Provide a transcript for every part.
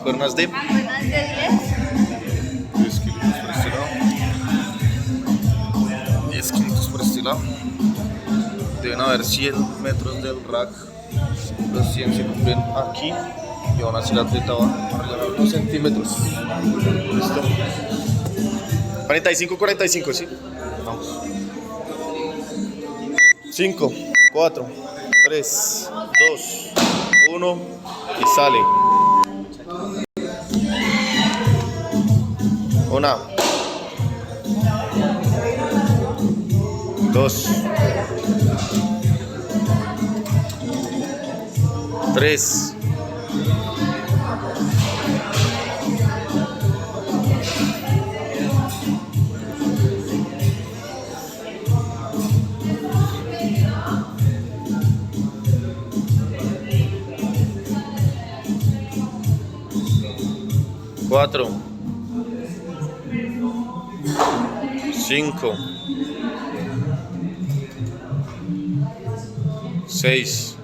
Mancuernas de Mancuernas de 10 kilos por este lado. 10 kilos por este lado. Deben haber 100 metros del rack. Los 100 se cumplen aquí. Y aún así la atleta va a regalar unos centímetros. Listo. 45, ¿sí? Vamos. 5, 4, 3, 2, 1 y sale. 1, 2, 3, 4, 5, 6,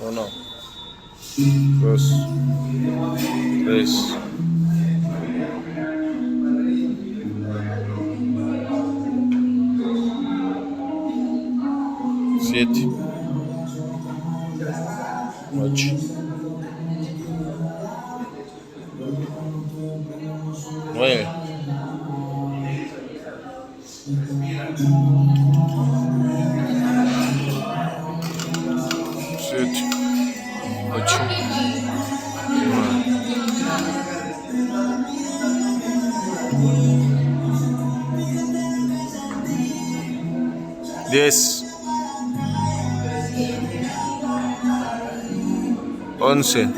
1, 2, 3, 7, 8, 9, 7, 8, 10, 11,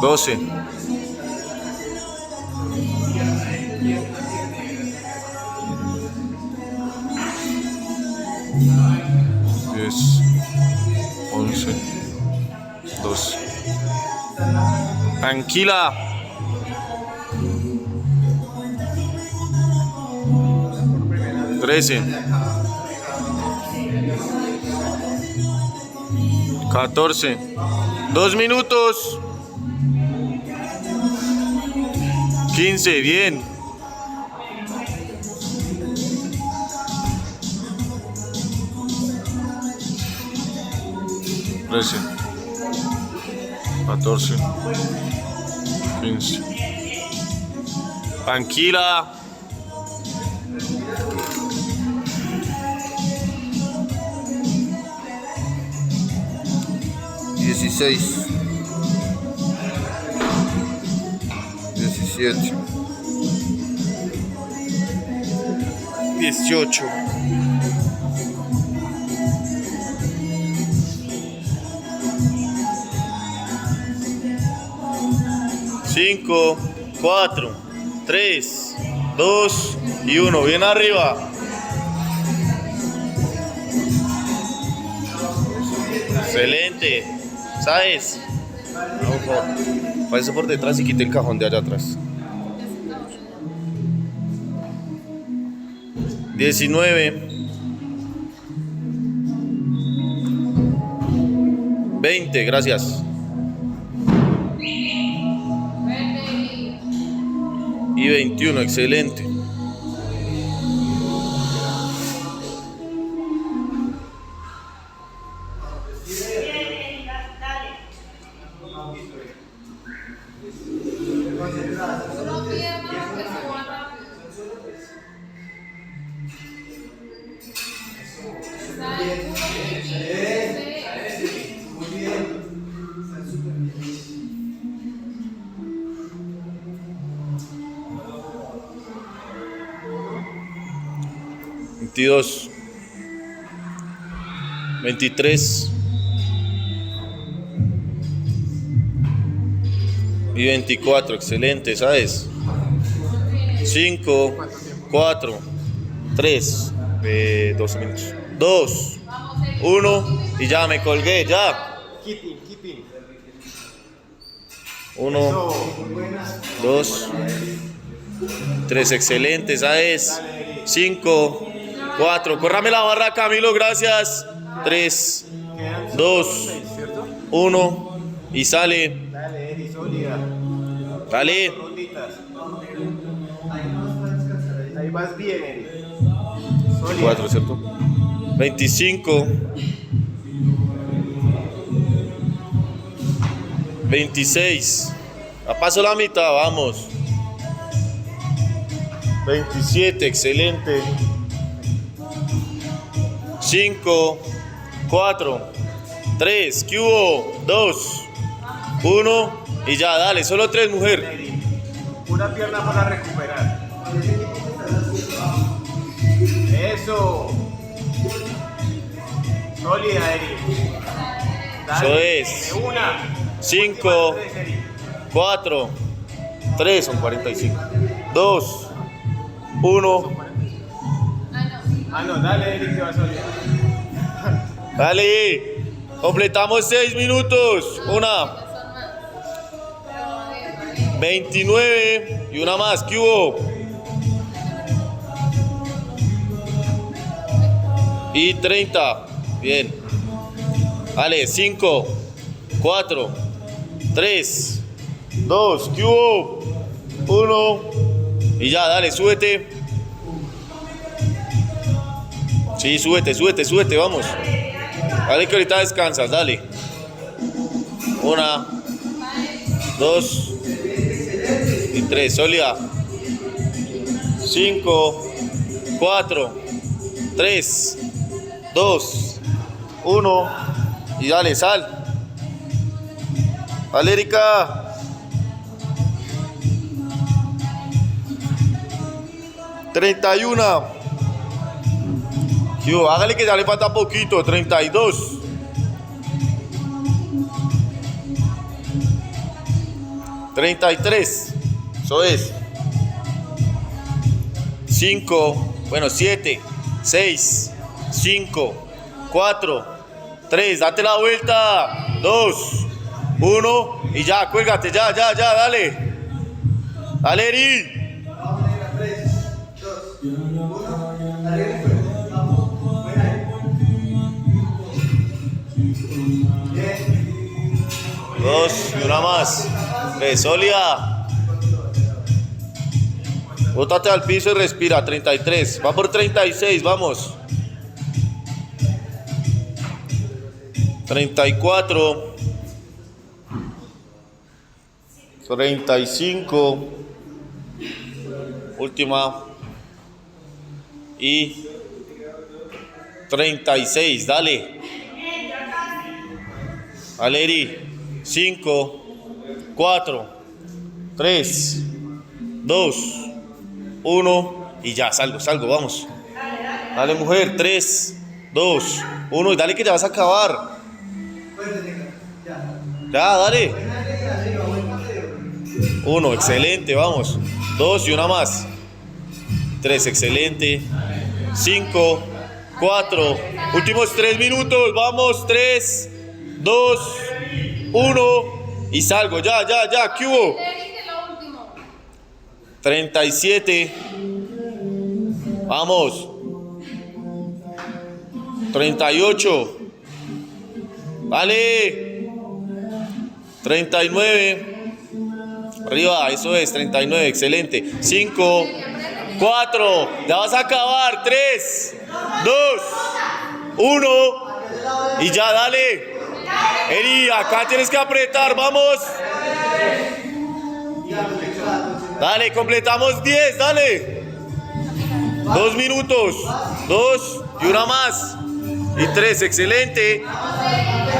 12, 10, 11, 12. Tranquila. 13, 14, 2 minutos. 15, bien. 13, 14, 15. Tranquila. 16, 17, 18, 5, 4, 3, 2 y 1. Bien arriba. Excelente. ¿Sabes? Pase por detrás y quite el cajón de allá atrás. 19, 20, gracias. Y 21, excelente. Veintidós, 23 y 24, excelente, ¿sabes? 5, 4, 3, 12 minutos. 2, 1 y ya me colgué, ya. Keeping. 1, 2, 3, excelente, esa es. 5, 4, córrame la barra, Camilo, gracias. 3, 2, 1 y sale. Dale, Eri, sólida. Dale. Ronditas. Ahí vas bien, Eri. Sólida. 4, ¿cierto? 25, 26, a paso la mitad, vamos. 27, excelente. 5, 4, 3, ¿qué hubo? 2, 1 y ya, dale, solo 3, mujer. Eri, una pierna para recuperar. Eso. Sólida, Eri. Eso es. De una. 5, Tres, Eri. 4, 3, son 45. 2, 1, Ah, no, dale, Eri, que va sólida. dale. Completamos 6 minutos. Una. 29 y una más. ¿Qué hubo? Y 30. Bien. Dale, 5, 4, 3, 2, ¿qué hubo? 1. Y ya, dale, súbete. Sí, súbete, vamos. Dale que ahorita descansas, dale. 1, 2 y 3, sólida. 5, 4, 3, 2, 1 y dale, sal. Dale, Erika. 31. Yo, hágale que ya le falta poquito. 32. 33. Eso es. 5. Bueno, 7, 6, 5, 4, 3. Date la vuelta. 2, 1 y ya, cuélgate, ya, dale. Dale, Eri. 2 y una más. 3, sólida. Bótate al piso y respira. 33. Va por 36, vamos. 34. 35. Última. Y 36, dale. Dale, Eri. 5, 4, 3, 2, 1 y ya, salgo, vamos. Dale, mujer, 3, 2, 1 y dale que ya vas a acabar. Ya, dale. 1, excelente, vamos. 2 y una más. 3, excelente. 5, 4, últimos 3 minutos, vamos. 3, 2, 1 y salgo, ya, ¿qué hubo? 37. Vamos. 38. Vale. 39. Arriba, eso es, 39, excelente. 5, 4, ya vas a acabar. 3, 2, 1 y ya, dale. Eri, acá tienes que apretar, vamos. Dale, completamos 10, dale. 2 minutos. 2 y una más. Y 3, excelente.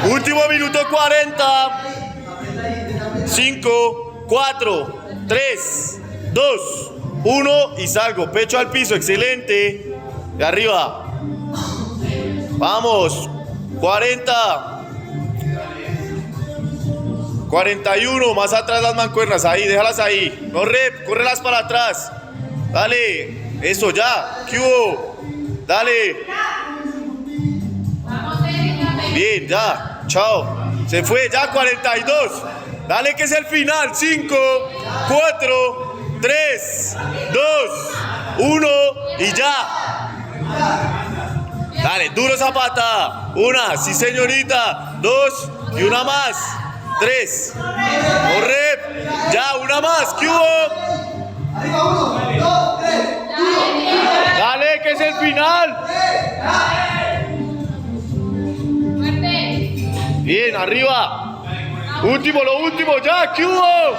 Último minuto 40. 5, 4, 3, 2, 1 y salgo. Pecho al piso, excelente. De arriba. Vamos. 40. 41, más atrás las mancuernas, ahí, déjalas ahí. No rep, córrelas para atrás. Dale, eso ya. ¿Qué hubo? Dale. Bien, ya. Chao. Se fue, ya 42. Dale que es el final. 5, 4, 3, 2, 1 y ya. Dale, duro esa patada. 1, sí señorita. 2 y una más. 3. No rep. Ya, una más. ¿Qué hubo? Dale, que es el final. Bien, arriba. Último, lo último, ya. ¿Qué hubo?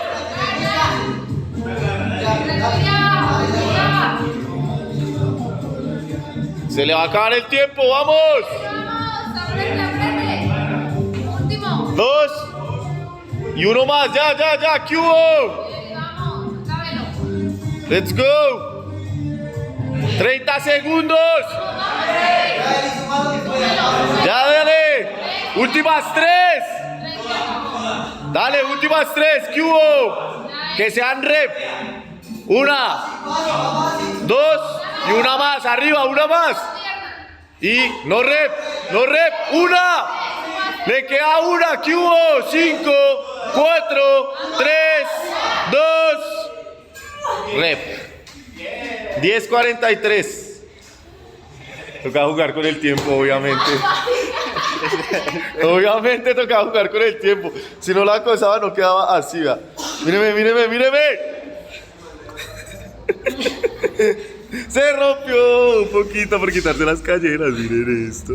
Se le va a acabar el tiempo, vamos. 2 y uno más, ya, ¿qué hubo? Let's go. 30 segundos. Ya, dale. Últimas 3. Dale, últimas 3, ¿qué hubo? Que sean rep. 1, 2 y una más, arriba, una más. Y no rep, 1. Le queda una, ¿qué hubo? 5, 4, 3, 2. Rep. 10:43. Toca jugar con el tiempo, obviamente. Obviamente toca jugar con el tiempo. Si no la acosaba no quedaba así, ¿va? Míreme. Se rompió un poquito por quitarse las calleras, miren esto.